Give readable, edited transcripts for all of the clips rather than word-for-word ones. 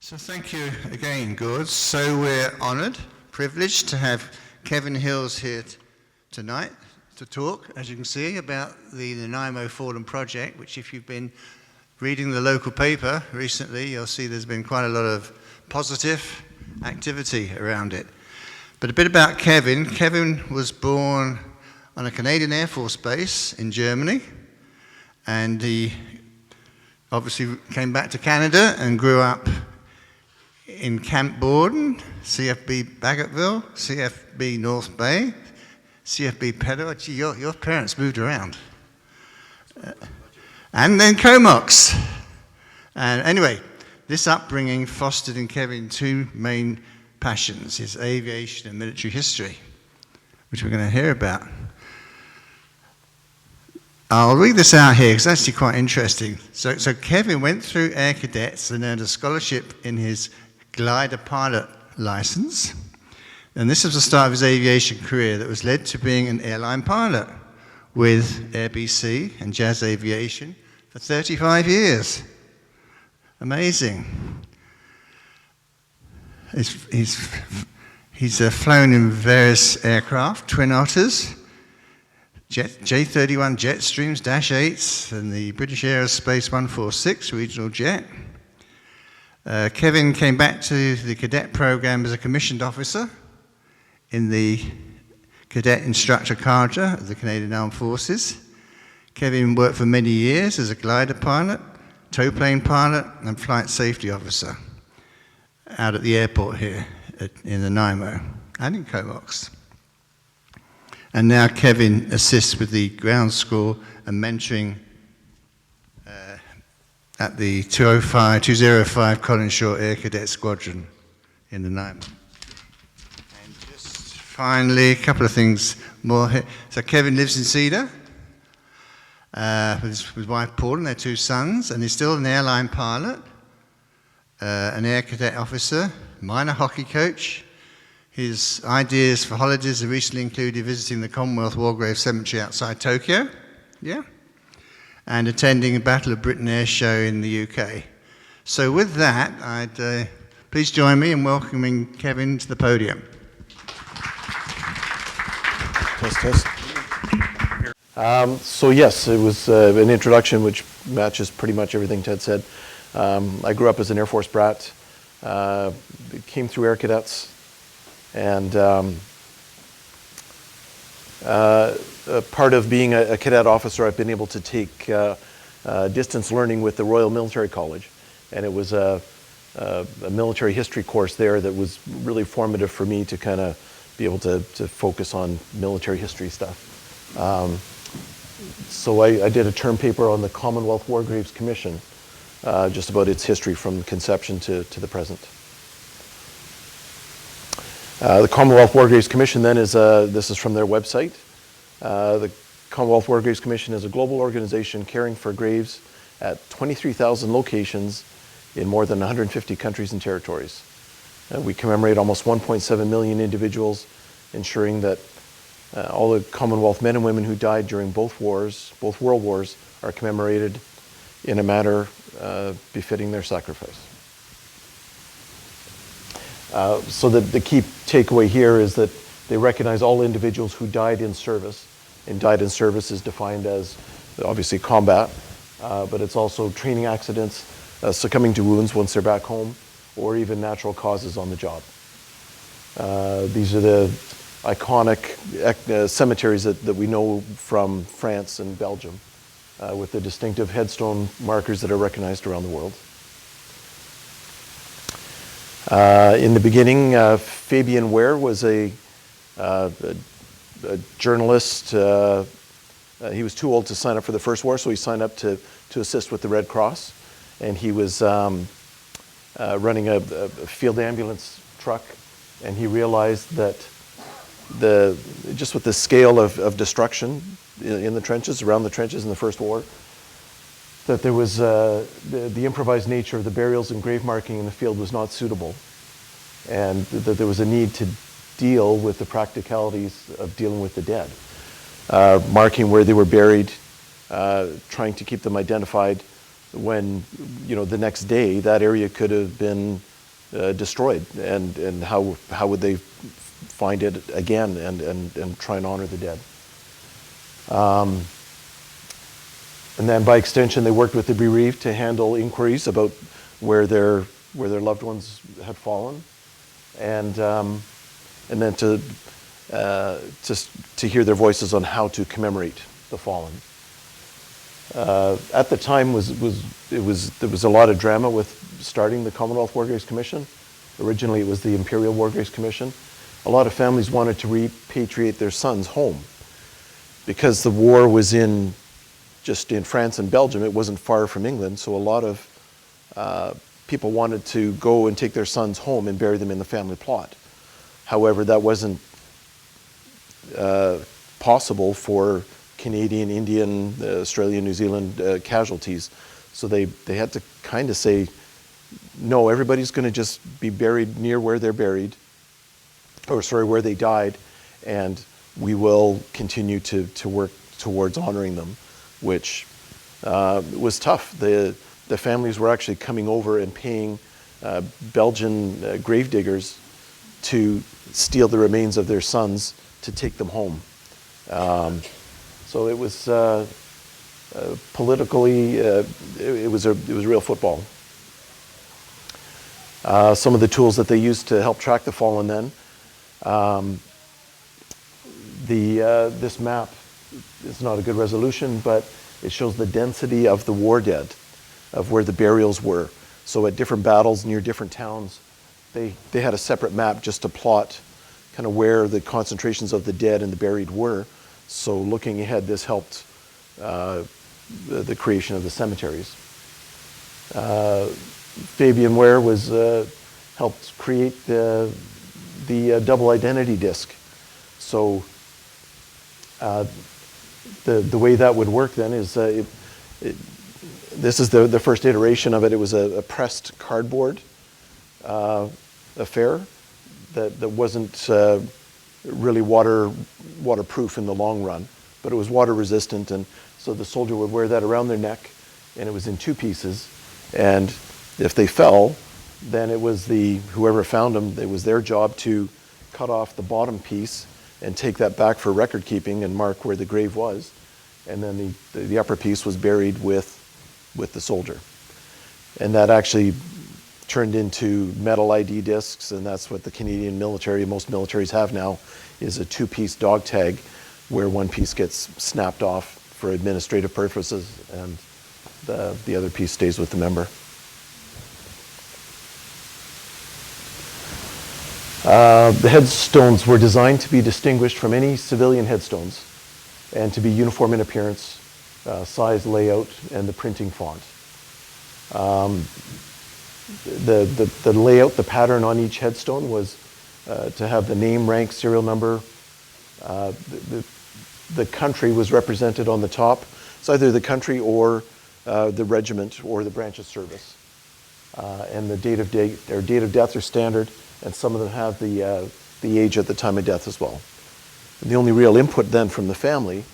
So thank you again, Gord. So we're honoured, privileged to have Kevin Hills here tonight to talk, as you can see, about the Nanaimo Fallen Project, which if you've been reading the local paper recently, you'll see there's been quite a lot of positive activity around it. But a bit about Kevin. Kevin was born on a Canadian Air Force base in Germany, and he obviously came back to Canada and grew up in Camp Borden, CFB Baggetville, CFB North Bay, CFB Pedro. Gee, your parents moved around. And then Comox. And anyway, this upbringing fostered in Kevin two main passions, his aviation and military history, which we're going to hear about. I'll read this out here because it's actually quite interesting. So Kevin went through Air Cadets and earned a scholarship in his glider pilot license. And this was the start of his aviation career that was led to being an airline pilot with ABC and Jazz Aviation for 35 years. Amazing. He's flown in various aircraft, Twin Otters, J-31 Jetstreams, Dash 8s, and the British Aerospace 146 regional jet. Kevin came back to the cadet program as a commissioned officer in the Cadet Instructor Cadre of the Canadian Armed Forces. Kevin worked for many years as a glider pilot, tow plane pilot, and flight safety officer out at the airport here in Nanaimo and in Comox. And now Kevin assists with the ground school and mentoring at the 205 Colin Shaw Air Cadet Squadron in Nanaimo. And just finally, a couple of things more here. So Kevin lives in Cedar with his wife Paul and their two sons, and he's still an airline pilot, an air cadet officer, minor hockey coach. His ideas for holidays have recently included visiting the Commonwealth War Graves Cemetery outside Tokyo, and attending a Battle of Britain air show in the UK. So with that, I'd please join me in welcoming Kevin to the podium. Test. So yes, it was an introduction which matches pretty much everything Ted said. I grew up as an Air Force brat, came through Air Cadets, and part of being a cadet officer, I've been able to take distance learning with the Royal Military College, and it was a military history course there that was really formative for me to kind of be able to focus on military history stuff. So I did a term paper on the Commonwealth War Graves Commission, just about its history from conception to the present. The Commonwealth War Graves Commission then this is from their website. The Commonwealth War Graves Commission is a global organization caring for graves at 23,000 locations in more than 150 countries and territories. We commemorate almost 1.7 million individuals, ensuring that all the Commonwealth men and women who died during both world wars, are commemorated in a manner befitting their sacrifice. So the key takeaway here is that they recognize all individuals who died in service, and died in service is defined as obviously combat, but it's also training accidents, succumbing to wounds once they're back home, or even natural causes on the job. These are the iconic cemeteries that we know from France and Belgium, with the distinctive headstone markers that are recognized around the world. In the beginning, Fabian Ware was a journalist. He was too old to sign up for the First War, so he signed up to assist with the Red Cross. And he was running a field ambulance truck, and he realized that just with the scale of destruction in the trenches, around the trenches in the First War, that there was the improvised nature of the burials and grave marking in the field was not suitable, and that there was a need to deal with the practicalities of dealing with the dead, marking where they were buried, trying to keep them identified when, the next day that area could have been destroyed, and how would they find it again and try and honor the dead. And then by extension, they worked with the bereaved to handle inquiries about where their loved ones had fallen, and then to hear their voices on how to commemorate the fallen. At the time, there was a lot of drama with starting the Commonwealth War Graves Commission. Originally, it was the Imperial War Graves Commission. A lot of families wanted to repatriate their sons home because the war was just in France and Belgium. It wasn't far from England, so a lot of people wanted to go and take their sons home and bury them in the family plot. However, that wasn't possible for Canadian, Indian, Australian, New Zealand casualties. So they had to kind of say, no, everybody's going to just be buried near where they're buried, where they died, and we will continue to work towards honoring them, which was tough. The families were actually coming over and paying Belgian gravediggers to steal the remains of their sons to take them home. So it was politically, it was real football. Some of the tools that they used to help track the fallen then. This map is not a good resolution, but it shows the density of the war dead, of where the burials were. So at different battles near different towns, they had a separate map just to plot kind of where the concentrations of the dead and the buried were. So looking ahead, this helped the creation of the cemeteries. Fabian Ware helped create the double identity disc. So the way that would work then is this is the first iteration of it. It was a pressed cardboard affair that wasn't really waterproof in the long run, but it was water resistant, and so the soldier would wear that around their neck, and it was in two pieces, and if they fell, then it was whoever found them, it was their job to cut off the bottom piece and take that back for record keeping and mark where the grave was, and then the upper piece was buried with the soldier. And that actually turned into metal ID discs, and that's what the Canadian military, most militaries have now, is a two-piece dog tag where one piece gets snapped off for administrative purposes and the other piece stays with the member. The headstones were designed to be distinguished from any civilian headstones and to be uniform in appearance, size, layout, and the printing font. The layout, the pattern on each headstone was to have the name, rank, serial number. The country was represented on the top. It's either the country or the regiment or the branch of service. And the date of death are standard, and some of them have the age at the time of death as well. And the only real input then from the family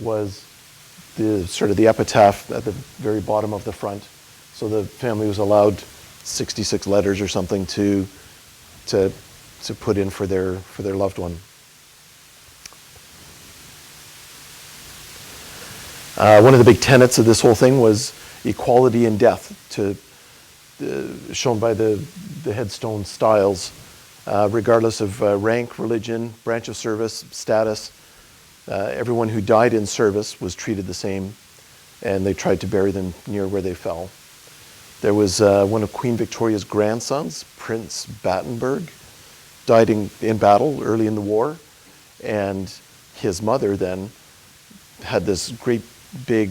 was the epitaph at the very bottom of the front. So the family was allowed 66 letters or something to put in for their loved one. One of the big tenets of this whole thing was equality in death, shown by the headstone styles, regardless of rank, religion, branch of service, status. Everyone who died in service was treated the same, and they tried to bury them near where they fell. There was one of Queen Victoria's grandsons, Prince Battenberg, died in battle early in the war, and his mother then had this great big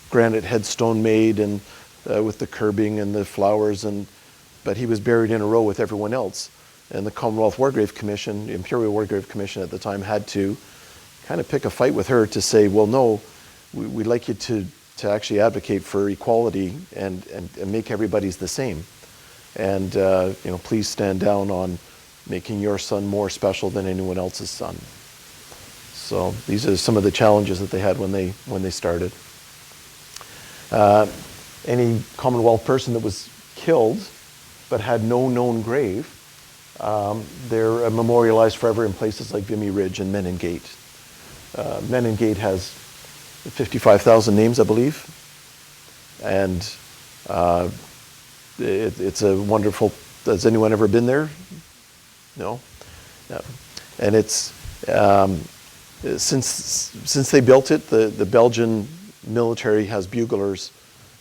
granite headstone made, and with the curbing and the flowers, but he was buried in a row with everyone else. And the Commonwealth War Graves Commission, Imperial War Graves Commission at the time, had to kind of pick a fight with her to say, well, no, we'd like you to actually advocate for equality and make everybody's the same. And please stand down on making your son more special than anyone else's son. So these are some of the challenges that they had when they started. Any Commonwealth person that was killed but had no known grave, they're memorialized forever in places like Vimy Ridge and Menin Gate. Menin Gate has 55,000 names, I believe, and it's a wonderful. Has anyone ever been there? No. No. And it's since they built it, the Belgian military has buglers,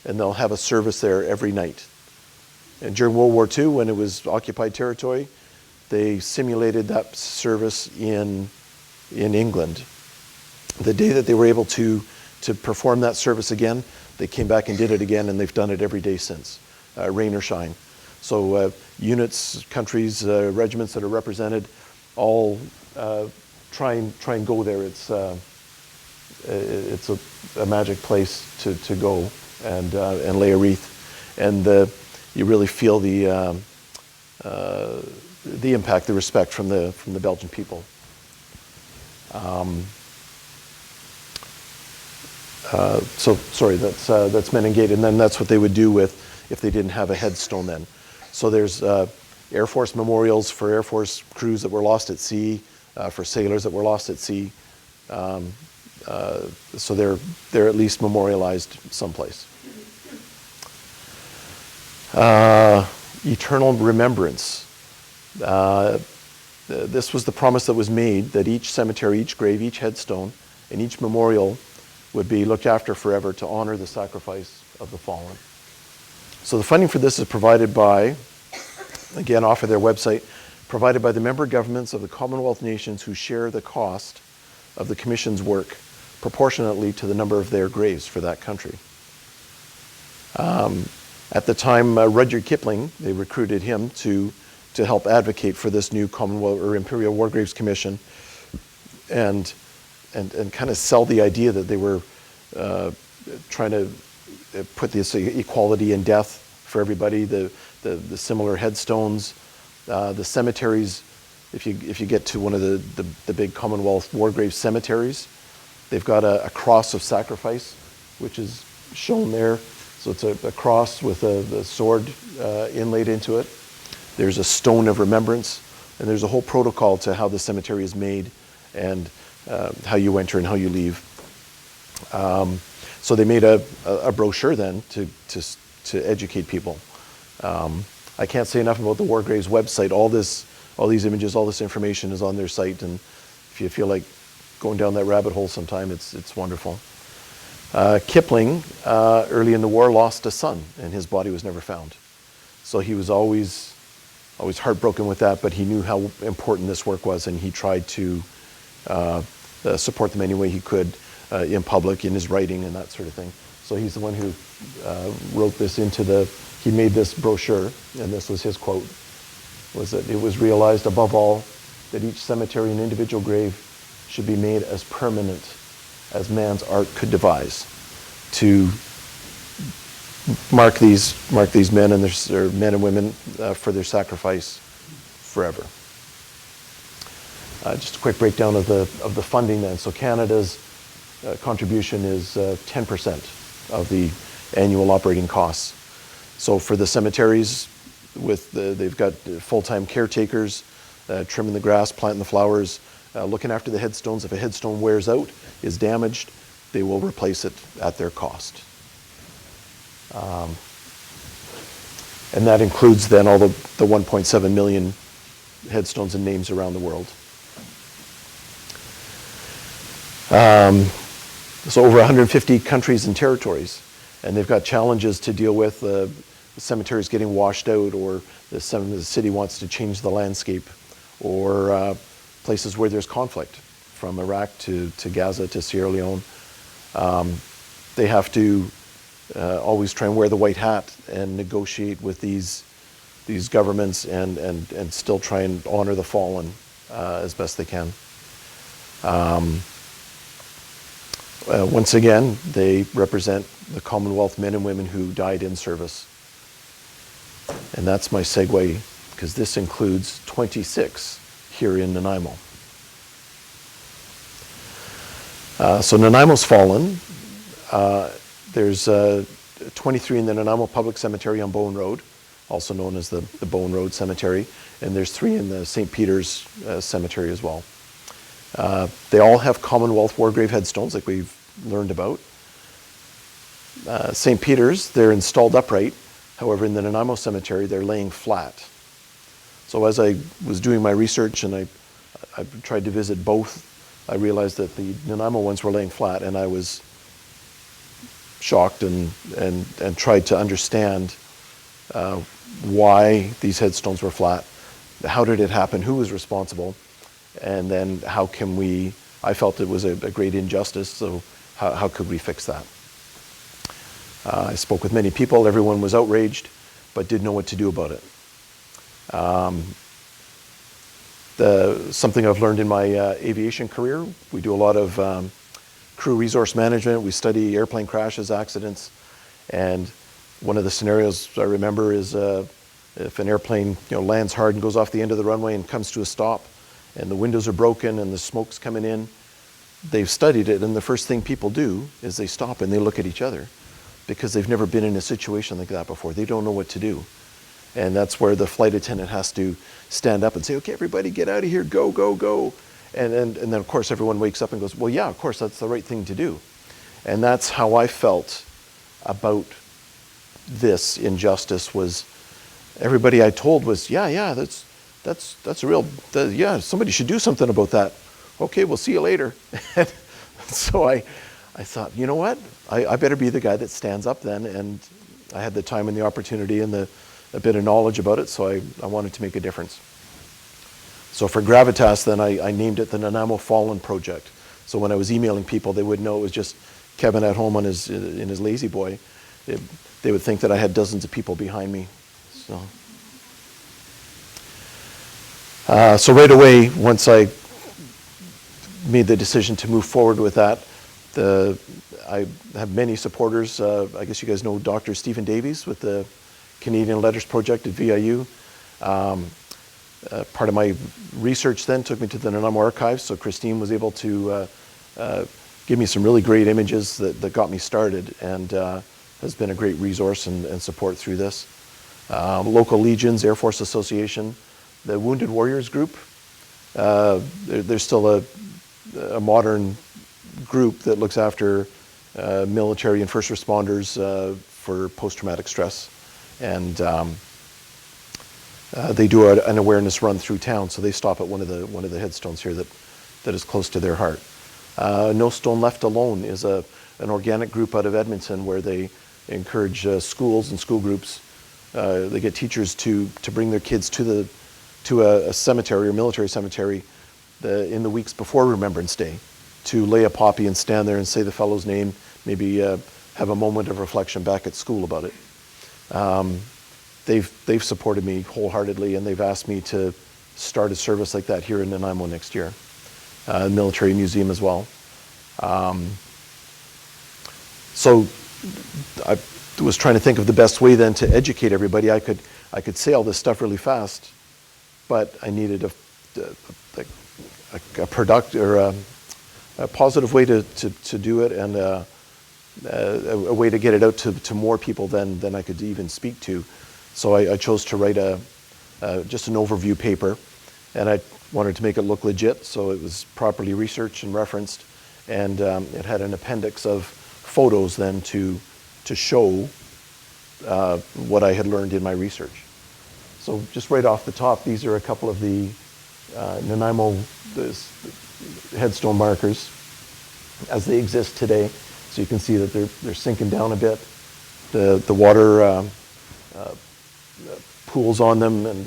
and they'll have a service there every night. And during World War II, when it was occupied territory, they simulated that service in England. The day that they were able to perform that service again, they came back and did it again, and they've done it every day since, rain or shine. So units, countries, regiments that are represented, all try and go there. It's a magic place to go and lay a wreath, and you really feel the impact, the respect from the Belgian people. So sorry, that's Menin Gate, and then that's what they would do if they didn't have a headstone then. So there's Air Force memorials for Air Force crews that were lost at sea, for sailors that were lost at sea. So they're at least memorialized someplace. Eternal remembrance. This was the promise that was made, that each cemetery, each grave, each headstone, and each memorial would be looked after forever to honor the sacrifice of the fallen. So the funding for this is provided by, again, off of their website, provided by the member governments of the Commonwealth nations who share the cost of the Commission's work proportionately to the number of their graves for that country. At the time, Rudyard Kipling, they recruited him to help advocate for this new Commonwealth or Imperial War Graves Commission, and kind of sell the idea that they were trying to put this equality in death for everybody, the similar headstones, the cemeteries. If you get to one of the big Commonwealth War Graves cemeteries, they've got a cross of sacrifice, which is shown there. So it's a cross with the sword inlaid into it. There's a stone of remembrance, and there's a whole protocol to how the cemetery is made and how you enter and how you leave. So they made a brochure then to educate people. I can't say enough about the War Graves website. All these images, all this information is on their site, and if you feel like going down that rabbit hole sometime, it's wonderful. Kipling, early in the war, lost a son, and his body was never found. So he was always heartbroken with that, but he knew how important this work was, and he tried to support them any way he could in public, in his writing, and that sort of thing. So he's the one who wrote this he made this brochure, and this was his quote, was that it was realized above all that each cemetery and individual grave should be made as permanent as man's art could devise, to mark these men and their men and women for their sacrifice forever. Just a quick breakdown of the funding then. So Canada's contribution is 10% of the annual operating costs. So for the cemeteries, they've got full-time caretakers, trimming the grass, planting the flowers, looking after the headstones. If a headstone wears out, is damaged, they will replace it at their cost. And that includes then all the 1.7 million headstones and names around the world. So over 150 countries and territories, and they've got challenges to deal with. The cemeteries getting washed out, or the city wants to change the landscape, or places where there's conflict, from Iraq to Gaza to Sierra Leone. They have to always try and wear the white hat and negotiate with these governments and still try and honor the fallen as best they can. Once again, they represent the Commonwealth men and women who died in service. And that's my segue, because this includes 26 here in Nanaimo. So Nanaimo's fallen. There's 23 in the Nanaimo Public Cemetery on Bowen Road, also known as the Bowen Road Cemetery, and there's 3 in the St. Peter's Cemetery as well. They all have Commonwealth War Grave headstones, like we've learned about. St. Peter's, they're installed upright. However, in the Nanaimo Cemetery, they're laying flat. So as I was doing my research and I tried to visit both, I realized that the Nanaimo ones were laying flat, and I was shocked and tried to understand why these headstones were flat. How did it happen? Who was responsible? And then how can we, I felt it was a great injustice, so how could we fix that? I spoke with many people. Everyone was outraged, but didn't know what to do about it. Something I've learned in my aviation career, we do a lot of crew resource management. We study airplane crashes, accidents, and one of the scenarios I remember is if an airplane lands hard and goes off the end of the runway and comes to a stop, and the windows are broken and the smoke's coming in. They've studied it, and the first thing people do is they stop and they look at each other because they've never been in a situation like that before. They don't know what to do. And that's where the flight attendant has to stand up and say, okay, everybody get out of here, go, go, go. And then, of course, everyone wakes up and goes, well, yeah, of course, that's the right thing to do. And that's how I felt about this injustice. Was everybody I told was, yeah, that's a real, yeah, somebody should do something about that. Okay, we'll see you later. So I thought, you know what? I better be the guy that stands up then. And I had the time and the opportunity and a bit of knowledge about it, so I wanted to make a difference. So for Gravitas, then I named it the Nanaimo Fallen Project. So when I was emailing people, they would know it was just Kevin at home in his lazy boy. They would think that I had dozens of people behind me. So right away, once I made the decision to move forward with that, I have many supporters. I guess you guys know Dr. Stephen Davies with the Canadian Letters Project at VIU. Part of my research then took me to the Nanaimo Archives, so Christine was able to give me some really great images that got me started, and has been a great resource and support through this. Local legions, Air Force Association, the Wounded Warriors group. There's still a modern group that looks after military and first responders for post-traumatic stress. And they do an awareness run through town, so they stop at one of the headstones here that is close to their heart. No Stone Left Alone is an organic group out of Edmonton where they encourage schools and school groups. They get teachers to bring their kids to a cemetery or military cemetery in the weeks before Remembrance Day to lay a poppy and stand there and say the fellow's name, maybe have a moment of reflection back at school about it. They've supported me wholeheartedly, and they've asked me to start a service like that here in Nanaimo next year. Military Museum as well. So I was trying to think of the best way then to educate everybody. I could say all this stuff really fast, but I needed a product or a positive way to do it, and a way to get it out to more people than I could even speak to. So I chose to write just an overview paper, and I wanted to make it look legit, so it was properly researched and referenced, and it had an appendix of photos then to show what I had learned in my research. So just right off the top, these are a couple of the Nanaimo headstone markers as they exist today. So you can see that they're sinking down a bit. The water pools on them, and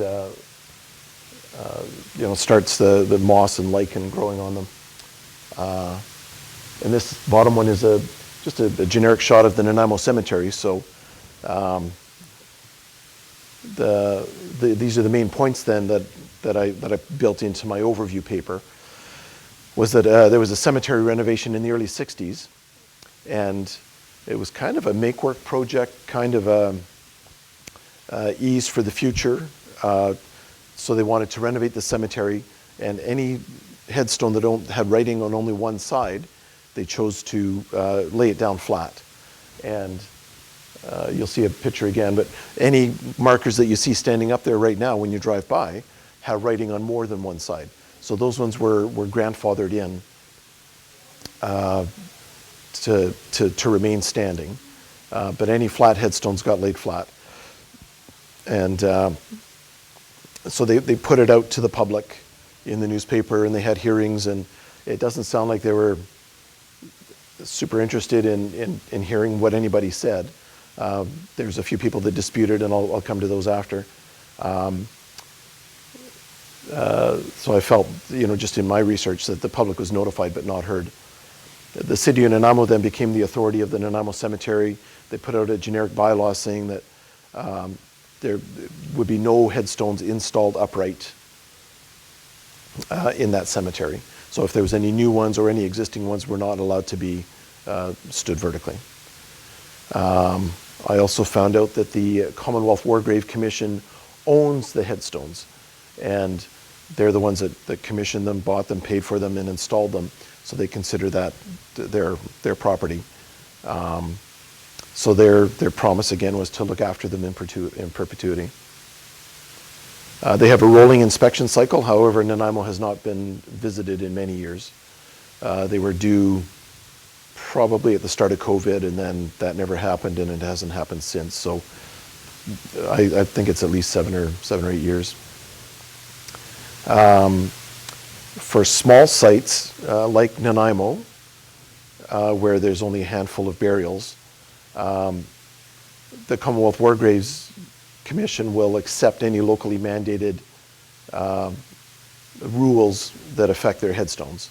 starts the moss and lichen growing on them. And this bottom one is just a generic shot of the Nanaimo Cemetery. So these are the main points then that I built into my overview paper. Was that there was a cemetery renovation in the early 60s, and it was kind of a make-work project, kind of ease for the future. So they wanted to renovate the cemetery, and any headstone that had writing on only one side, they chose to lay it down flat. And You'll see a picture again, but any markers that you see standing up there right now when you drive by have writing on more than one side. So those ones were grandfathered in to remain standing. But any flat headstones got laid flat. And so they put it out to the public in the newspaper, and they had hearings, and it doesn't sound like they were super interested in hearing what anybody said. There's a few people that disputed, and I'll come to those after. So I felt, just in my research, that the public was notified but not heard. The city of Nanaimo then became the authority of the Nanaimo Cemetery. They put out a generic bylaw saying that there would be no headstones installed upright in that cemetery. So if there was any new ones or any existing ones, were not allowed to be stood vertically. I also found out that the Commonwealth War Graves Commission owns the headstones, and they're the ones that commissioned them, bought them, paid for them, and installed them. So they consider that their property. So their promise again was to look after them in perpetuity. They have a rolling inspection cycle. However, Nanaimo has not been visited in many years. They were due probably at the start of COVID, and then that never happened, and it hasn't happened since. So I think it's at least 7 or 8 years. For small sites like Nanaimo, where there's only a handful of burials, the Commonwealth War Graves Commission will accept any locally mandated rules that affect their headstones,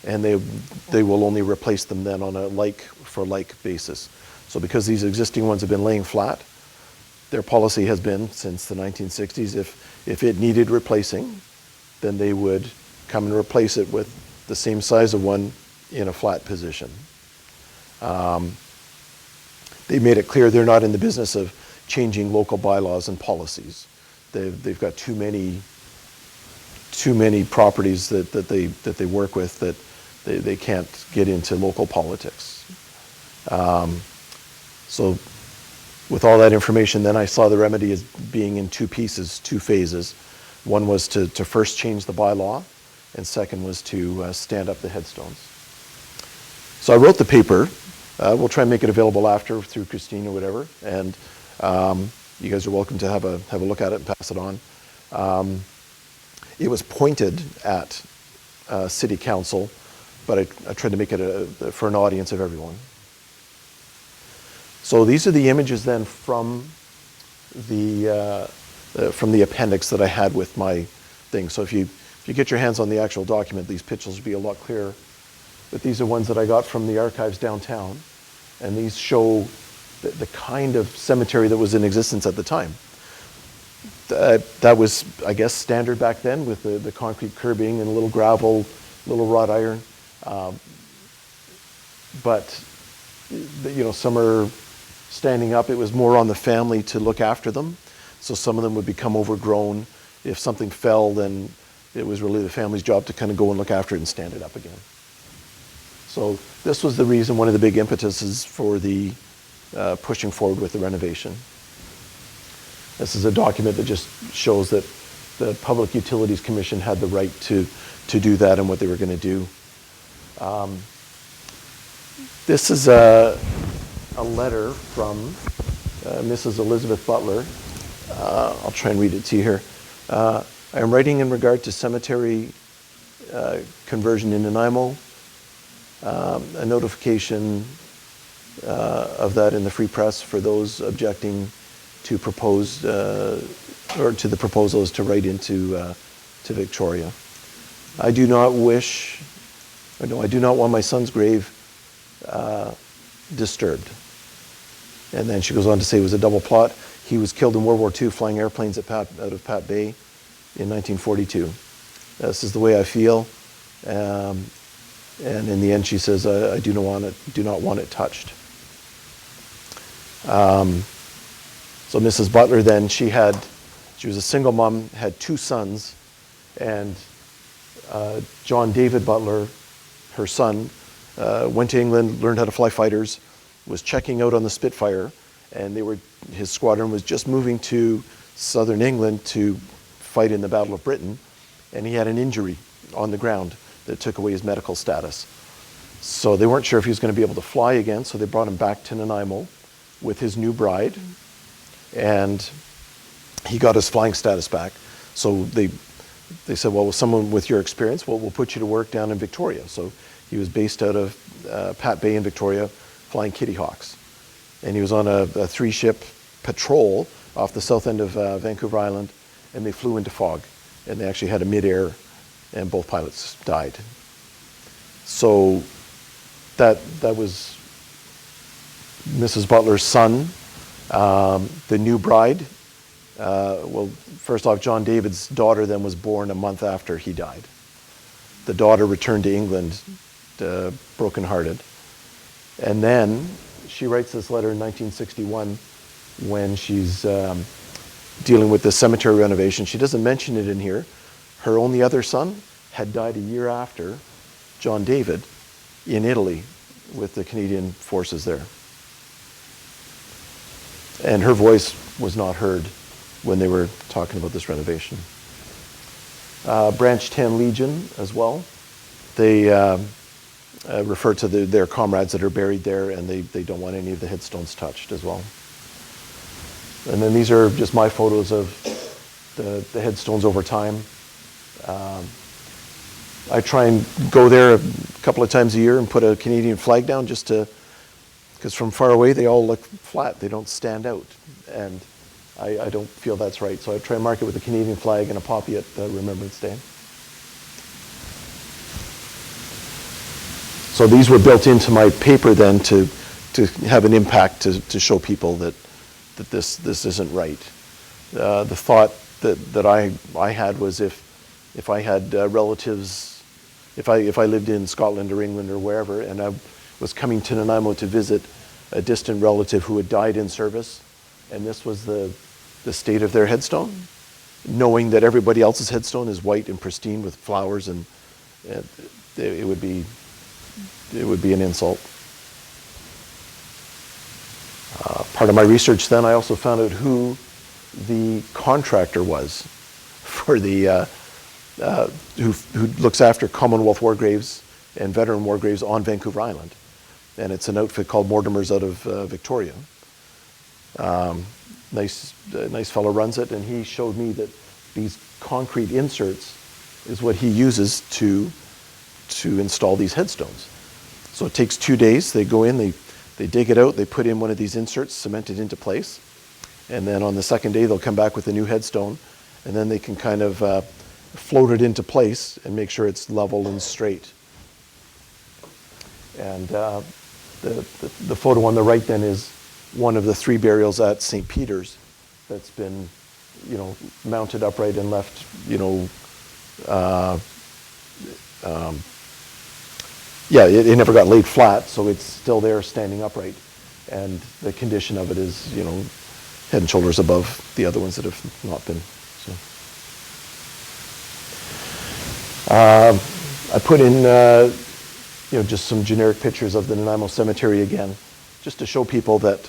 and they will only replace them then on a like-for-like basis. So because these existing ones have been laying flat, their policy has been since the 1960s, if it needed replacing, then they would come and replace it with the same size of one in a flat position. They made it clear they're not in the business of changing local bylaws and policies. They've got too many properties that they work with that they can't get into local politics. So with all that information, then I saw the remedy as being in two phases. One was to first change the bylaw, and second was to stand up the headstones. So I wrote the paper. We'll try and make it available after through Christine or whatever, and you guys are welcome to have a look at it and pass it on. It was pointed at City Council, but I tried to make it for an audience of everyone. So these are the images then from the appendix that I had with my thing. So if you get your hands on the actual document, these pictures will be a lot clearer. But these are ones that I got from the archives downtown, and these show the kind of cemetery that was in existence at the time. That was, I guess, standard back then with the concrete curbing and a little gravel, little wrought iron. But some are standing up. It was more on the family to look after them. So some of them would become overgrown. If something fell, then it was really the family's job to kind of go and look after it and stand it up again. So this was the reason, one of the big impetuses for the pushing forward with the renovation. This is a document that just shows that the Public Utilities Commission had the right to do that and what they were going to do. This is a letter from Mrs. Elizabeth Butler. I'll try and read it to you here. I am writing in regard to cemetery conversion in Nanaimo. A notification of that in the Free Press for those objecting to proposed or to the proposal is to write into to Victoria. I do not want my son's grave disturbed. And then she goes on to say it was a double plot. He was killed in World War II flying airplanes out of Pat Bay in 1942. This is the way I feel. And in the end, she says, I do not want it touched. So Mrs. Butler then, she was a single mom, had 2 sons, and John David Butler, her son, went to England, learned how to fly fighters, was checking out on the Spitfire, and his squadron was just moving to southern England to fight in the Battle of Britain, and he had an injury on the ground that took away his medical status. So they weren't sure if he was going to be able to fly again, so they brought him back to Nanaimo with his new bride, and he got his flying status back. So they said, well, with someone with your experience, we'll put you to work down in Victoria. So he was based out of Pat Bay in Victoria, flying Kitty Hawks. And he was on a 3-ship patrol off the south end of Vancouver Island, and they flew into fog. And they actually had a mid-air, and both pilots died. So that was Mrs. Butler's son. The new bride, well, first off, John David's daughter then was born a month after he died. The daughter returned to England brokenhearted. And then she writes this letter in 1961 when she's dealing with the cemetery renovation. She doesn't mention it in here. Her only other son had died a year after John David in Italy with the Canadian forces there. And her voice was not heard when they were talking about this renovation. Branch 10 Legion as well. They refer to their comrades that are buried there, and they don't want any of the headstones touched as well. And then these are just my photos of the headstones over time. I try and go there a couple of times a year and put a Canadian flag down just to, because from far away they all look flat, they don't stand out. And I don't feel that's right. So I try and mark it with a Canadian flag and a poppy at Remembrance Day. So these were built into my paper then to have an impact to show people that this isn't right. The thought that I had was if I had relatives, if I lived in Scotland or England or wherever, and I was coming to Nanaimo to visit a distant relative who had died in service, and this was the state of their headstone, knowing that everybody else's headstone is white and pristine with flowers, and it would be an insult. Part of my research then, I also found out who the contractor was for the who looks after Commonwealth War Graves and Veteran War Graves on Vancouver Island, and it's an outfit called Mortimer's out of Victoria. Nice fellow runs it, and he showed me that these concrete inserts is what he uses to install these headstones. So it takes 2 days. They go in, they dig it out, they put in one of these inserts, cement it into place, and then on the second day they'll come back with a new headstone, and then they can kind of float it into place and make sure it's level and straight. And the photo on the right then is one of the 3 burials at St. Peter's that's been, mounted upright and left, it never got laid flat, so it's still there standing upright. And the condition of it is, head and shoulders above the other ones that have not been. So. I put in, just some generic pictures of the Nanaimo Cemetery again, just to show people that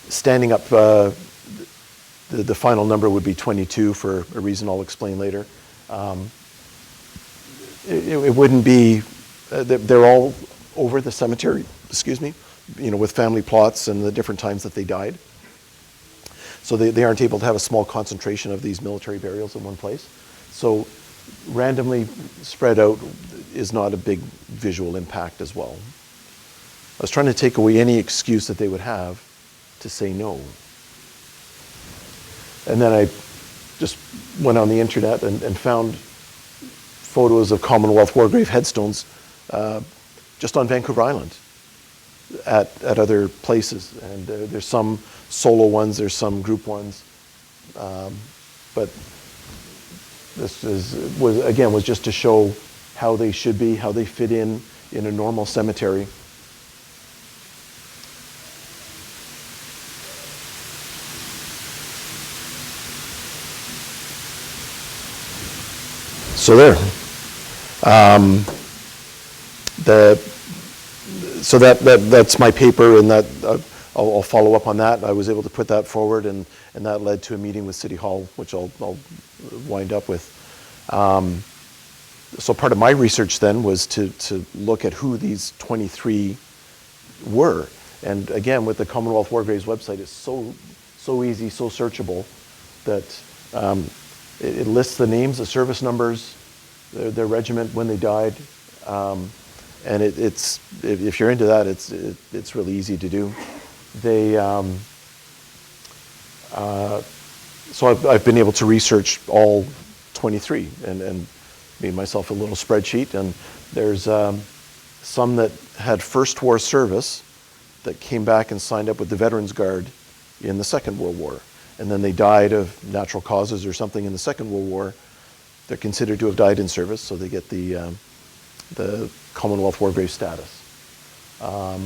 standing up, the final number would be 22 for a reason I'll explain later. It wouldn't be, they're all over the cemetery, with family plots and the different times that they died. So they aren't able to have a small concentration of these military burials in one place. So randomly spread out is not a big visual impact as well. I was trying to take away any excuse that they would have to say no. And then I just went on the internet and found photos of Commonwealth War Grave headstones just on Vancouver Island at other places. And there's some solo ones, there's some group ones. But this was just to show how they should be, how they fit in a normal cemetery. So there. That's my paper, and that I'll follow up on that. I was able to put that forward, and that led to a meeting with City Hall, which I'll wind up with. So part of my research then was to look at who these 23 were. And again, with the Commonwealth War Graves website, it's so easy, so searchable, that it lists the names, the service numbers, their regiment, when they died. And it's if you're into that, it's really easy to do. So I've been able to research all 23 and made myself a little spreadsheet. And there's some that had First War service that came back and signed up with the Veterans Guard in the Second World War. And then they died of natural causes or something in the Second World War. They're considered to have died in service, so they get the Commonwealth War Graves status. So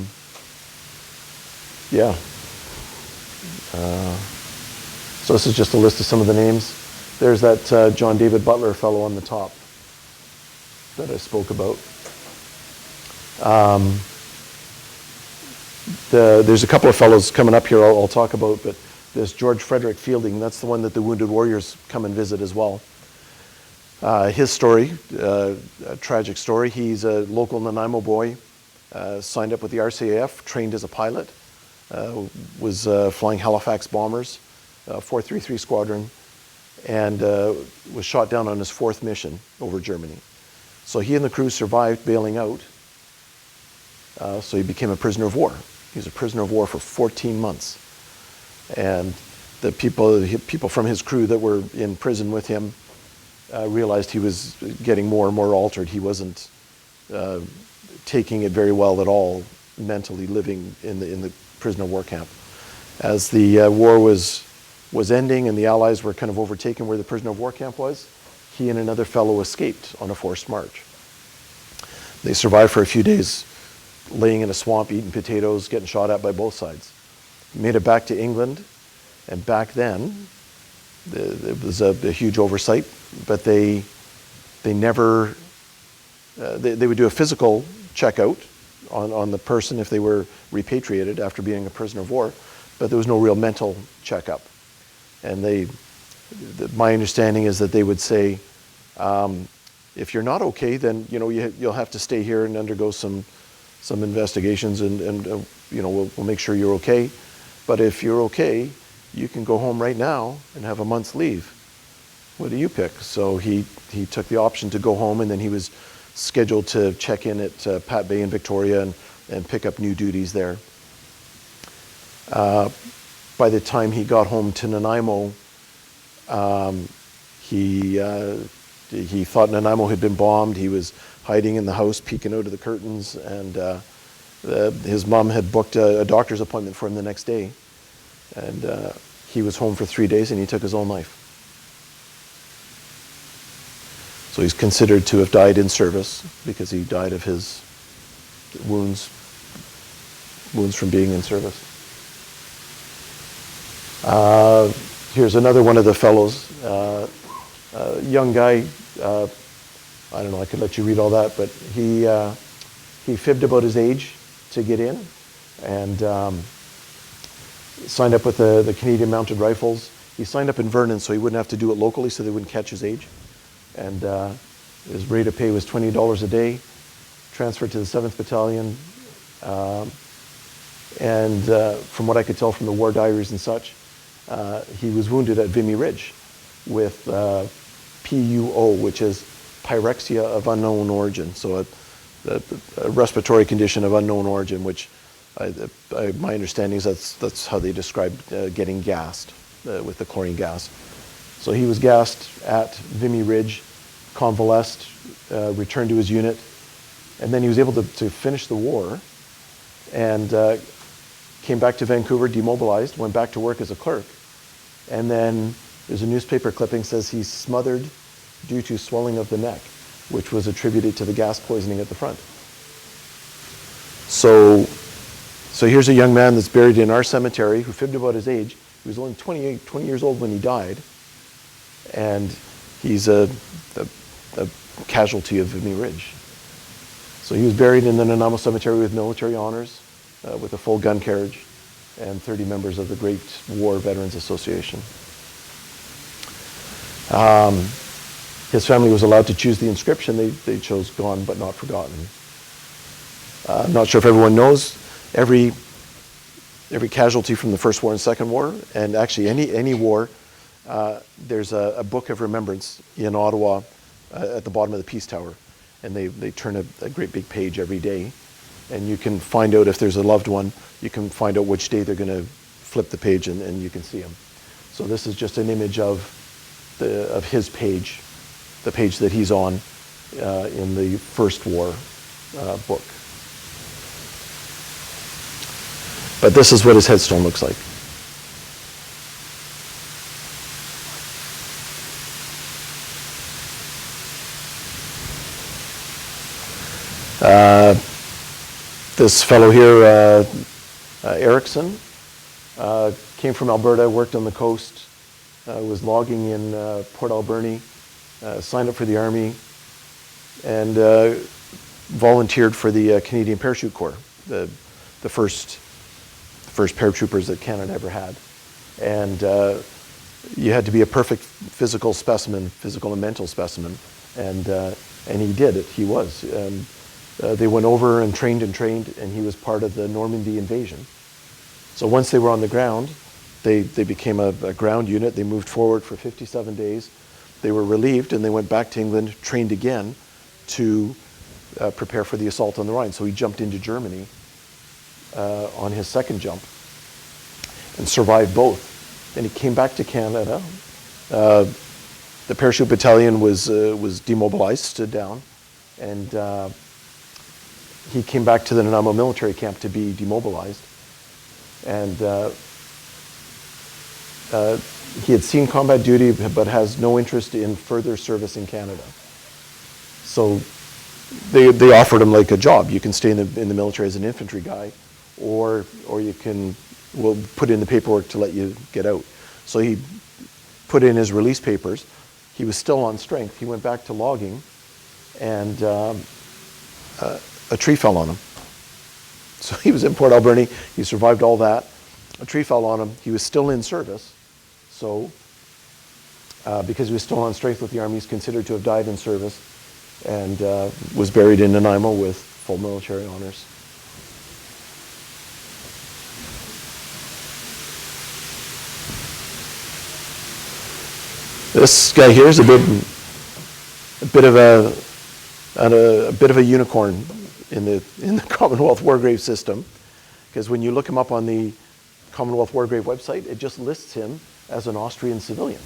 this is just a list of some of the names. There's that John David Butler fellow on the top that I spoke about. There's a couple of fellows coming up here I'll talk about, but there's George Frederick Fielding. That's the one that the Wounded Warriors come and visit as well. His story, a tragic story. He's a local Nanaimo boy, signed up with the RCAF, trained as a pilot, was flying Halifax bombers, 433 Squadron, and was shot down on his 4th mission over Germany. So he and the crew survived bailing out, so he became a prisoner of war. He was a prisoner of war for 14 months. And the people from his crew that were in prison with him realized he was getting more and more altered. He wasn't taking it very well at all, mentally living in the prisoner of war camp. As the war was ending and the Allies were kind of overtaken where the prisoner of war camp was, he and another fellow escaped on a forced march. They survived for a few days, laying in a swamp, eating potatoes, getting shot at by both sides. Made it back to England, and back then, it was a huge oversight, but they never, they would do a physical checkout on the person if they were repatriated after being a prisoner of war, but there was no real mental checkup. And my understanding is that they would say, if you're not okay, then you'll have to stay here and undergo some investigations, and we'll make sure you're okay. But if you're okay, you can go home right now and have a month's leave. What do you pick? So he took the option to go home, and then he was scheduled to check in at Pat Bay in Victoria and pick up new duties there. By the time he got home to Nanaimo, he thought Nanaimo had been bombed. He was hiding in the house, peeking out of the curtains, and his mom had booked a doctor's appointment for him the next day. And he was home for 3 days, and he took his own life. So he's considered to have died in service because he died of his wounds from being in service. Here's another one of the fellows, young guy. I don't know, I could let you read all that, but he fibbed about his age to get in, and signed up with the Canadian Mounted Rifles. He signed up in Vernon so he wouldn't have to do it locally, so they wouldn't catch his age. And his rate of pay was $20 a day, transferred to the 7th Battalion. And from what I could tell from the war diaries and such, he was wounded at Vimy Ridge with PUO, which is pyrexia of unknown origin. So a respiratory condition of unknown origin, which my understanding is that's how they described getting gassed with the chlorine gas. So he was gassed at Vimy Ridge, convalesced, returned to his unit, and then he was able to finish the war, and came back to Vancouver, demobilized, went back to work as a clerk, and then there's a newspaper clipping says he's smothered due to swelling of the neck, which was attributed to the gas poisoning at the front. So here's a young man that's buried in our cemetery who fibbed about his age. He was only 20 years old when he died, and he's a casualty of Vimy Ridge. So he was buried in the Nanaimo Cemetery with military honors, with a full gun carriage. and 30 members of the Great War Veterans Association. His family was allowed to choose the inscription. They chose "Gone but Not Forgotten." I'm not sure if everyone knows, every casualty from the First War and Second War, and actually any war, there's a book of remembrance in Ottawa at the bottom of the Peace Tower. And they turn a great big page every day. And you can find out if there's a loved one, you can find out which day they're going to flip the page and you can see them. So this is just an image of his page, the page that he's on in the First War book. But this is what his headstone looks like. This fellow here, Erickson, came from Alberta, worked on the coast, was logging in Port Alberni, signed up for the Army, and volunteered for the Canadian Parachute Corps, the first paratroopers that Canada ever had. And you had to be a perfect physical specimen, physical and mental specimen, and he did it. He was. They went over and trained, and he was part of the Normandy invasion. So once they were on the ground, they became a ground unit. They moved forward for 57 days. They were relieved, and they went back to England, trained again to prepare for the assault on the Rhine. So he jumped into Germany on his second jump and survived both. Then he came back to Canada. The parachute battalion was demobilized, stood down, and he came back to the Nanaimo military camp to be demobilized. And he had seen combat duty, but has no interest in further service in Canada. So they offered him like a job. You can stay in the military as an infantry guy, or we'll put in the paperwork to let you get out. So he put in his release papers. He was still on strength. He went back to logging, and a tree fell on him. So he was in Port Alberni. He survived all that. A tree fell on him. He was still in service. So because he was still on strength with the Army, he's considered to have died in service, and was buried in Nanaimo with full military honors. This guy here is a bit of a unicorn in the Commonwealth War Grave system, because when you look him up on the Commonwealth War Grave website, it just lists him as an Austrian civilian.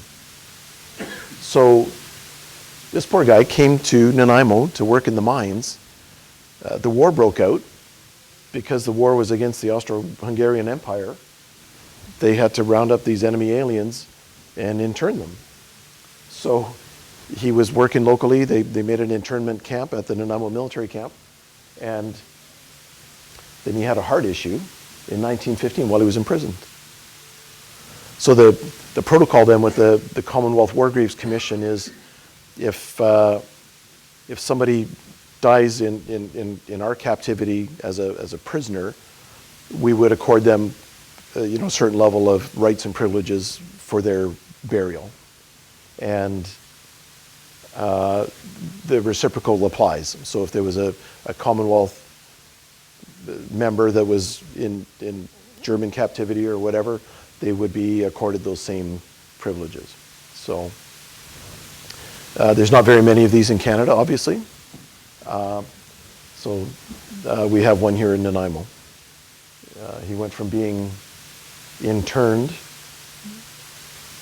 So this poor guy came to Nanaimo to work in the mines. The war broke out. Because the war was against the Austro-Hungarian Empire, they had to round up these enemy aliens and intern them. So he was working locally. They made an internment camp at the Nanaimo military camp. And then he had a heart issue in 1915 while he was imprisoned. So the protocol then with the Commonwealth War Graves Commission is if somebody dies in our captivity as a prisoner, we would accord them a certain level of rights and privileges for their burial. And the reciprocal applies. So if there was a Commonwealth member that was in German captivity or whatever, they would be accorded those same privileges. So there's not very many of these in Canada, obviously. So we have one here in Nanaimo. He went from being interned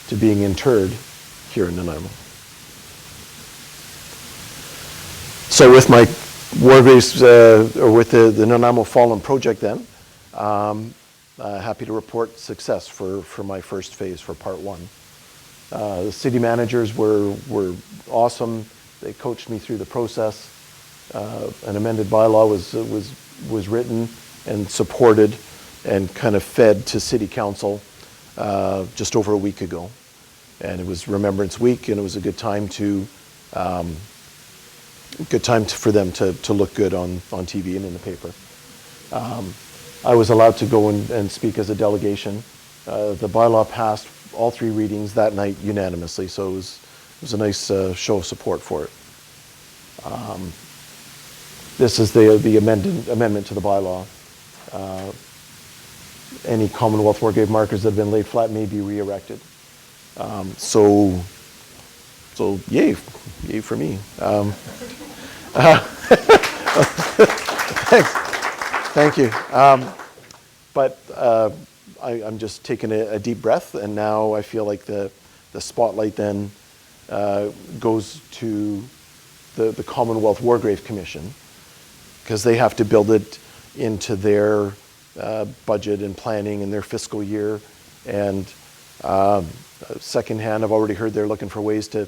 to being interred here in Nanaimo. So with my War Graves, or with the Nanaimo Fallen Project then, happy to report success for my first phase, for part one. The city managers were awesome. They coached me through the process. An amended bylaw was written and supported and kind of fed to City Council just over a week ago. And it was Remembrance Week, and it was a good time for them to look good on TV and in the paper. I was allowed to go and speak as a delegation. The bylaw passed all 3 readings that night unanimously, so it was a nice show of support for it. This is the amendment to the bylaw. Any Commonwealth War Grave markers that have been laid flat may be re-erected. So yay for me. Thanks. Thank you. But I'm just taking a deep breath, and now I feel like the spotlight then goes to the Commonwealth War Graves Commission, because they have to build it into their budget and planning in their fiscal year. And secondhand, I've already heard they're looking for ways to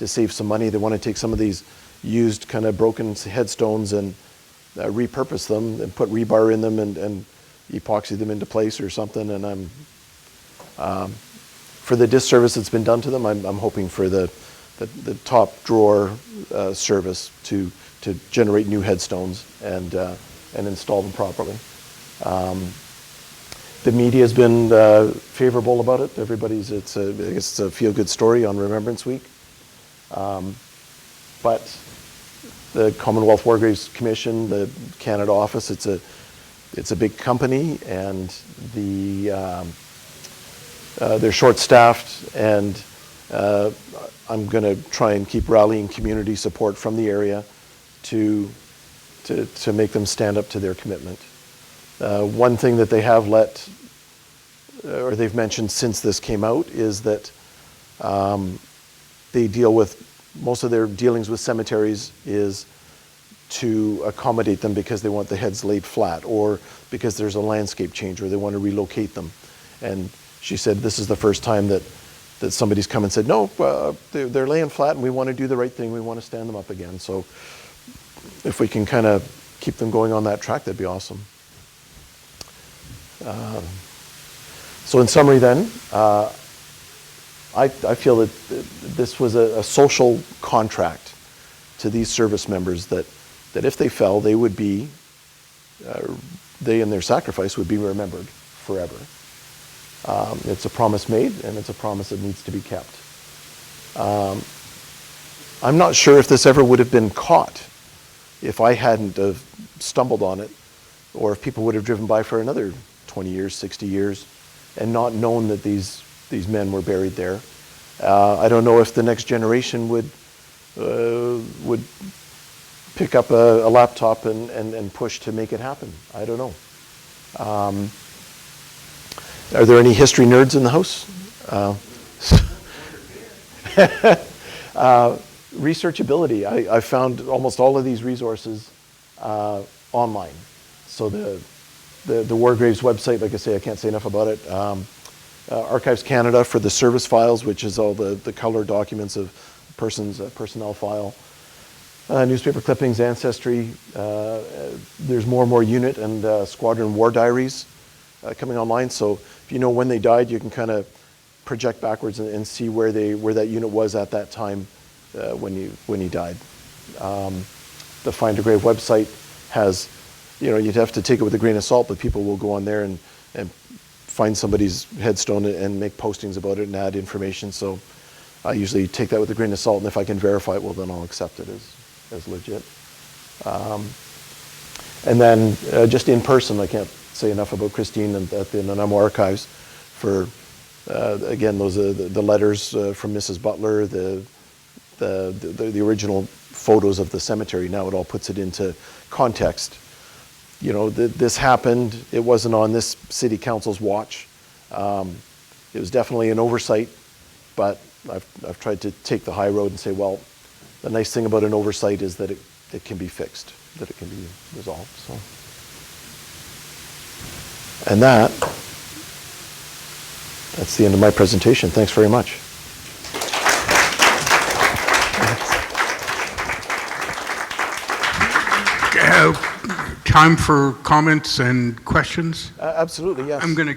save some money. They want to take some of these used kind of broken headstones and repurpose them and put rebar in them and epoxy them into place or something. And for the disservice that's been done to them, I'm hoping for the top drawer service to generate new headstones and install them properly. The media has been favorable about it. It's a feel-good story on Remembrance Week. But the Commonwealth War Graves Commission, the Canada office, it's a big company, and they're short-staffed, and I'm going to try and keep rallying community support from the area to make them stand up to their commitment. One thing that they have or they've mentioned since this came out is that they deal with, most of their dealings with cemeteries is to accommodate them because they want the heads laid flat, or because there's a landscape change, or they want to relocate them. And she said this is the first time that somebody's come and said, no, they're laying flat and we want to do the right thing, we want to stand them up again. So if we can kind of keep them going on that track, that'd be awesome. So in summary then, I feel that this was a social contract to these service members that if they fell, they would be, they and their sacrifice would be remembered forever. It's a promise made, and it's a promise that needs to be kept. I'm not sure if this ever would have been caught if I hadn't have stumbled on it, or if people would have driven by for another 20 years, 60 years, and not known that these men were buried there. I don't know if the next generation would pick up a laptop and push to make it happen. I don't know. Are there any history nerds in the house? Researchability. I found almost all of these resources online. So the War Graves website, like I say, I can't say enough about it. Archives Canada for the service files, which is all the color documents of personnel file. Newspaper clippings, Ancestry. There's more and more unit and squadron war diaries coming online. So if you know when they died, you can kind of project backwards and see where that unit was at that time when he died. The Find a Grave website has, you'd have to take it with a grain of salt, but people will go on there and find somebody's headstone and make postings about it and add information. So I usually take that with a grain of salt, and if I can verify it, well, then I'll accept it as legit. And then just in person, I can't say enough about Christine at the Nanaimo Archives for, again, those are the letters from Mrs. Butler, the original photos of the cemetery. Now it all puts it into context. This happened. It wasn't on this city council's watch. It was definitely an oversight, but I've tried to take the high road and say, well, the nice thing about an oversight is that it can be fixed, that it can be resolved. So, and that's the end of my presentation. Thanks very much. Time for comments and questions? Absolutely, yes. I'm going to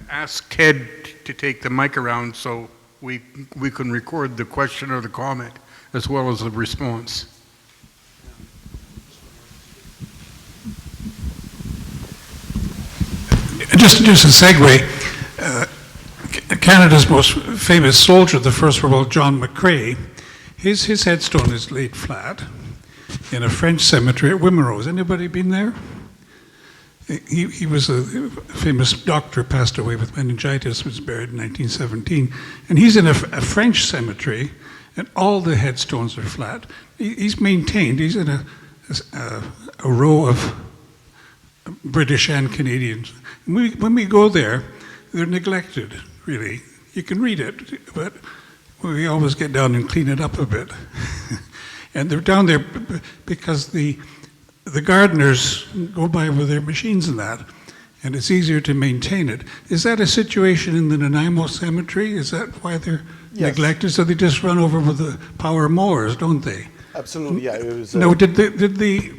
ask Ted to take the mic around so we can record the question or the comment as well as the response. just a segue. Canada's most famous soldier of the First World War, John McCrae, his headstone is laid flat in a French cemetery at Bowen Road. Has anybody been there? He was a famous doctor, passed away with meningitis, was buried in 1917. And he's in a French cemetery, and all the headstones are flat. He's maintained. He's in a row of British and Canadians. When we go there, they're neglected, really. You can read it, but we always get down and clean it up a bit. And they're down there because the gardeners go by with their machines and that, and it's easier to maintain it. Is that a situation in the Nanaimo Cemetery? Is that why they're neglected? So they just run over with the power mowers, don't they? Absolutely, yeah. It was, no, did the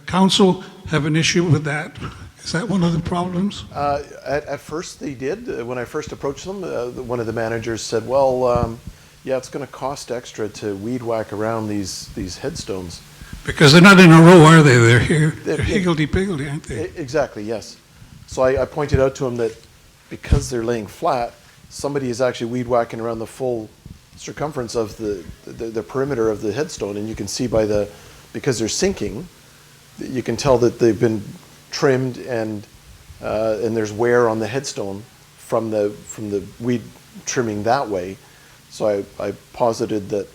council have an issue with that? Is that one of the problems? At first they did. When I first approached them, one of the managers said, well, yeah, it's going to cost extra to weed whack around these headstones. Because they're not in a row, are they? They're here. They're higgledy-piggledy, aren't they? Exactly, yes. So I pointed out to him that because they're laying flat, somebody is actually weed whacking around the full circumference of the perimeter of the headstone, and you can see because they're sinking, you can tell that they've been trimmed and there's wear on the headstone from the weed trimming that way. So I posited that,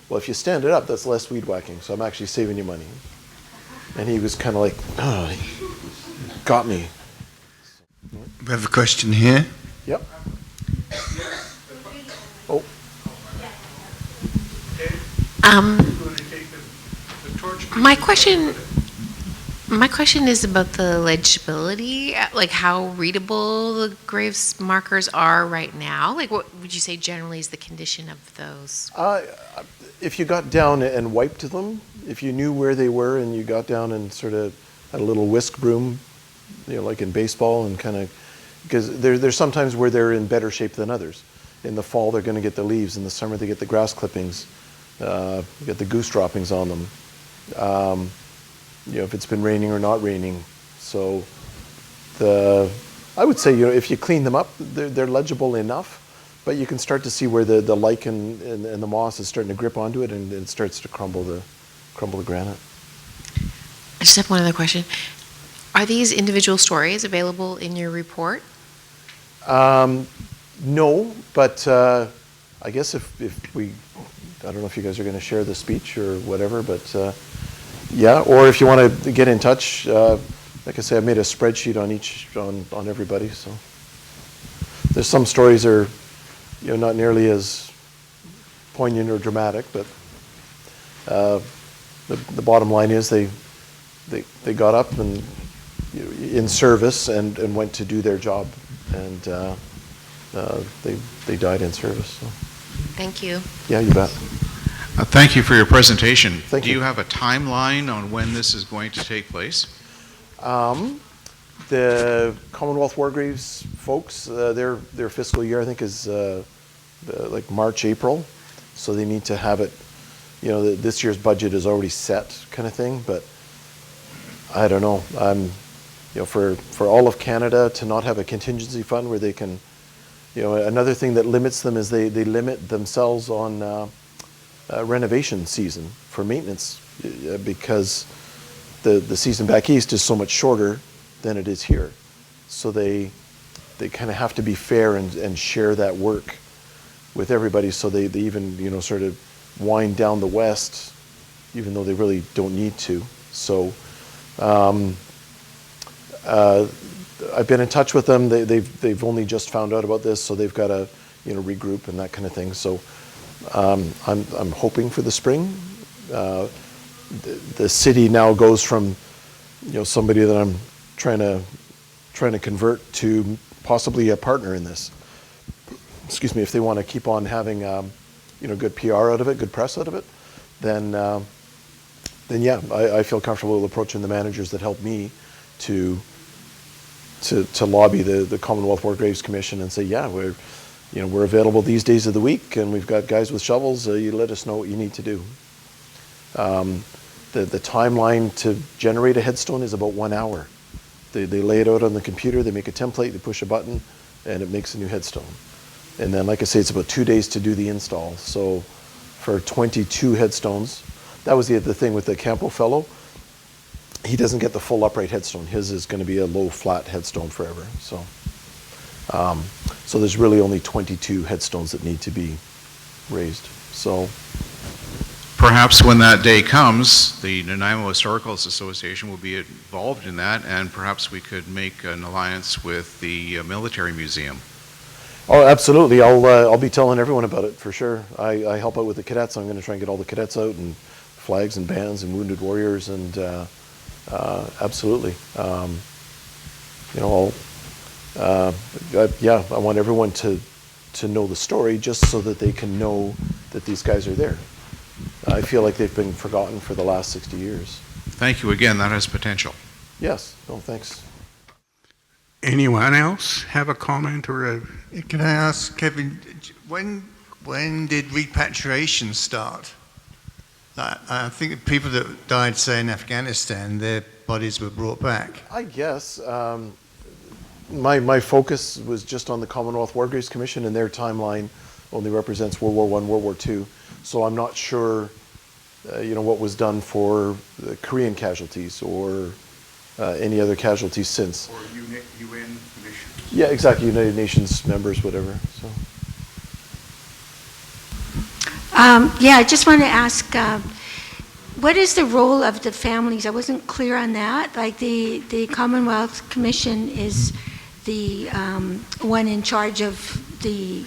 well, if you stand it up, that's less weed whacking, so I'm actually saving you money. And he was kind of like, oh, got me. We have a question here. Yep. Oh. My question is about the legibility, like how readable the graves markers are right now. Like, what would you say generally is the condition of those? If you got down and wiped them, if you knew where they were and you got down and sort of had a little whisk broom, like in baseball, and kind of, because there's sometimes where they're in better shape than others. In the fall, they're going to get the leaves. In the summer, they get the grass clippings. You get the goose droppings on them. If it's been raining or not raining. So I would say, if you clean them up, they're legible enough, but you can start to see where the lichen and the moss is starting to grip onto it, and it starts to crumble the granite. I just have one other question. Are these individual stories available in your report? No, but I guess if we, I don't know if you guys are going to share the speech or whatever, but yeah, or if you want to get in touch, like I say, I made a spreadsheet on everybody. So there's some stories are, not nearly as poignant or dramatic, but the bottom line is they got up and in service and went to do their job, and they died in service. So. Thank you. Yeah, you bet. Thank you for your presentation. Thank you. Do you have a timeline on when this is going to take place? The Commonwealth War Graves folks, their fiscal year, I think, is like March, April. So they need to have it, this year's budget is already set kind of thing, but I don't know. For all of Canada to not have a contingency fund where they can, another thing that limits them is they limit themselves on renovation season for maintenance, because the season back east is so much shorter than it is here. So they kind of have to be fair and share that work with everybody. So they even, sort of wind down the west, even though they really don't need to. So I've been in touch with them. They've only just found out about this, so they've got to, regroup and that kind of thing. So I'm hoping for the spring. The city now goes from, somebody that I'm trying to convert to possibly a partner in this. Excuse me, if they want to keep on having, good PR out of it, good press out of it, then yeah, I feel comfortable approaching the managers that help me to lobby the Commonwealth War Graves Commission and say, yeah, we're available these days of the week, and we've got guys with shovels. You let us know what you need to do. The timeline to generate a headstone is about 1 hour. They lay it out on the computer, they make a template, they push a button, and it makes a new headstone. And then, like I say, it's about 2 days to do the install. So for 22 headstones, that was the thing with the Campo fellow. He doesn't get the full upright headstone. His is going to be a low flat headstone forever. So, so there's really only 22 headstones that need to be raised. So Perhaps when that day comes, the Nanaimo Historical Association will be involved in that, and perhaps we could make an alliance with the military museum. oh, absolutely. I'll be telling everyone about it for sure. I help out with the cadets. I'm going to try and get all the cadets out, and flags and bands and wounded warriors, and absolutely. You know, yeah, I want everyone to know the story just so that they can know that these guys are there. I feel like they've been forgotten for the last 60 years. Thank you again. That has potential. Yes. No, thanks. Anyone else have a comment or a... Can I ask, Kevin, when did repatriation start? I think the people that died, say, in Afghanistan, their bodies were brought back. I guess my focus was just on the Commonwealth War Graves Commission, and their timeline only represents World War I, World War II. So I'm not sure, you know, what was done for the Korean casualties or any other casualties since. Or UN mission? Yeah, exactly. United Nations members, whatever. So. Yeah, I just want to ask, what is the role of the families? I wasn't clear on that. Like the Commonwealth Commission is the one in charge of the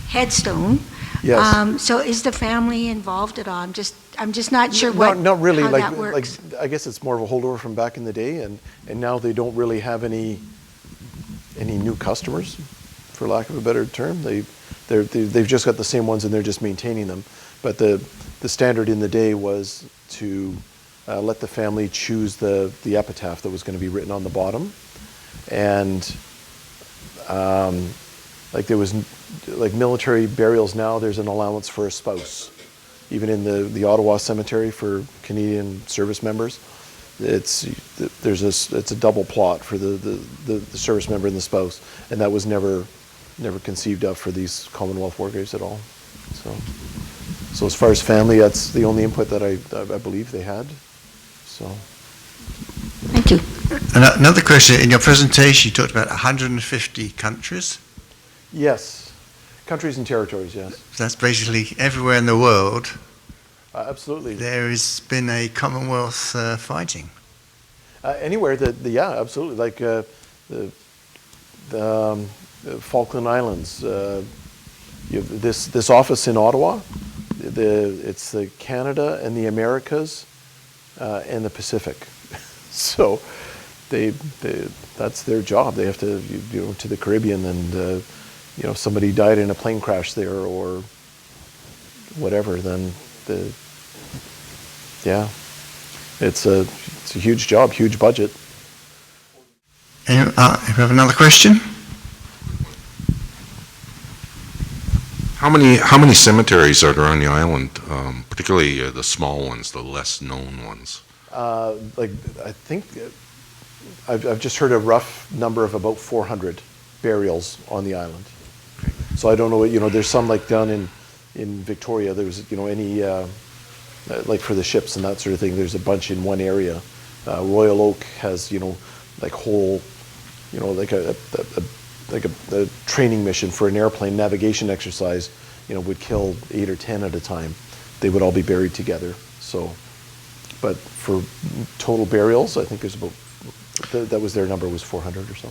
headstone. Yes. So is the family involved at all? I'm just not sure what not really. how Like, that works. like I guess it's more of a holdover from back in the day, and now they don't really have any new customers, for lack of a better term. They've just got the same ones, and they're just maintaining them. But the standard in the day was to let the family choose the epitaph that was going to be written on the bottom, and like there was like military burials now. There's an allowance for a spouse, even in the Ottawa Cemetery for Canadian service members. It's a double plot for the service member and the spouse, and that was never conceived of for these Commonwealth War Graves at all. So as far as family, that's the only input that I believe they had. So. Thank you. And another question, in your presentation you talked about 150 countries. Yes, countries and territories, yes. So that's basically everywhere in the world. Absolutely. There has been a Commonwealth fighting. Anywhere yeah, absolutely. Like the Falkland Islands. You have this office in Ottawa. It's the Canada and the Americas and the Pacific. So that's their job. They have to to the Caribbean, and somebody died in a plane crash there or whatever. Then it's a huge job, huge budget. You have another question? How many cemeteries are there on the island, particularly the small ones, the less known ones? I think I've just heard a rough number of about 400 burials on the island. So I don't know. There's some like down in Victoria. There's any like for the ships and that sort of thing. There's a bunch in one area. Royal Oak has like whole like a training mission for an airplane navigation exercise, would kill 8 or 10 at a time. They would all be buried together. So, but for total burials, I think there's about, that was their number, was 400 or so.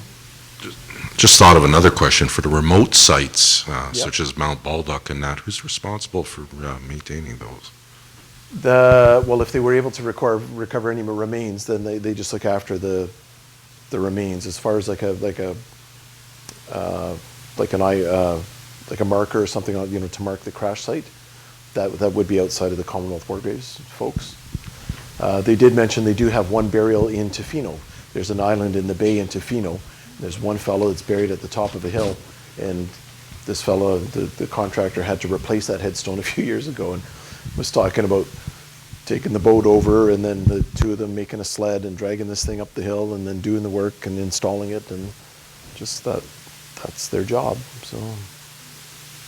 Just thought of another question for the remote sites, Yep. such as Mount Baldock and that. Who's responsible for maintaining those? Well, if they were able to recover any remains, then they just look after the remains. As far as like a marker or something, to mark the crash site, that would be outside of the Commonwealth War Graves folks. They did mention they do have one burial in Tofino. There's an island in the bay in Tofino. There's one fellow that's buried at the top of a hill, and this fellow, the contractor, had to replace that headstone a few years ago, and was talking about taking the boat over, and then the two of them making a sled and dragging this thing up the hill, and then doing the work and installing it, and just that's their job. So,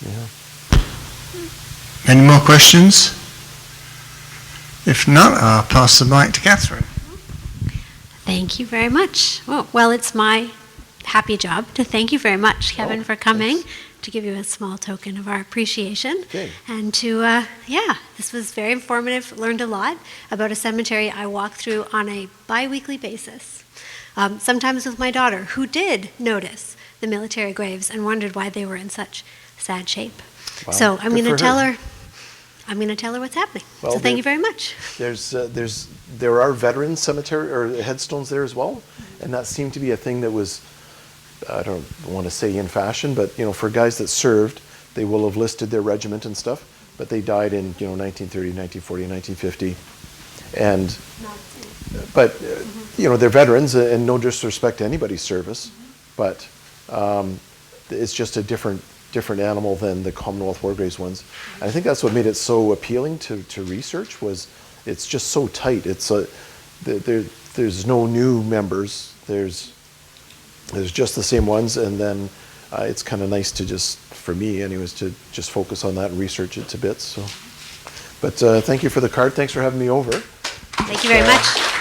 yeah. Any more questions? If not, I'll pass the mic to Catherine. Thank you very much. Well, it's my happy job to thank you very much, Kevin, for coming, to give you a small token of our appreciation. Okay. And to, this was very informative, learned a lot about a cemetery I walk through on a bi-weekly basis. Sometimes with my daughter, who did notice the military graves and wondered why they were in such sad shape. Wow. So I'm Good going to for tell her. her. I'm going to tell her what's happening. Well, so thank you very much. There are veteran cemetery or headstones there as well, and that seemed to be a thing that was, I don't want to say in fashion, but for guys that served, they will have listed their regiment and stuff, but they died in 1930, 1940, 1950, and but they're veterans, and no disrespect to anybody's service, but it's just a different animal than the Commonwealth War Graves ones. And I think that's what made it so appealing to research, was it's just so tight. It's there's no new members. There's just the same ones, and then it's kind of nice to just, for me anyways, to just focus on that and research it to bits. So, but thank you for the card. Thanks for having me over. Thank you very much.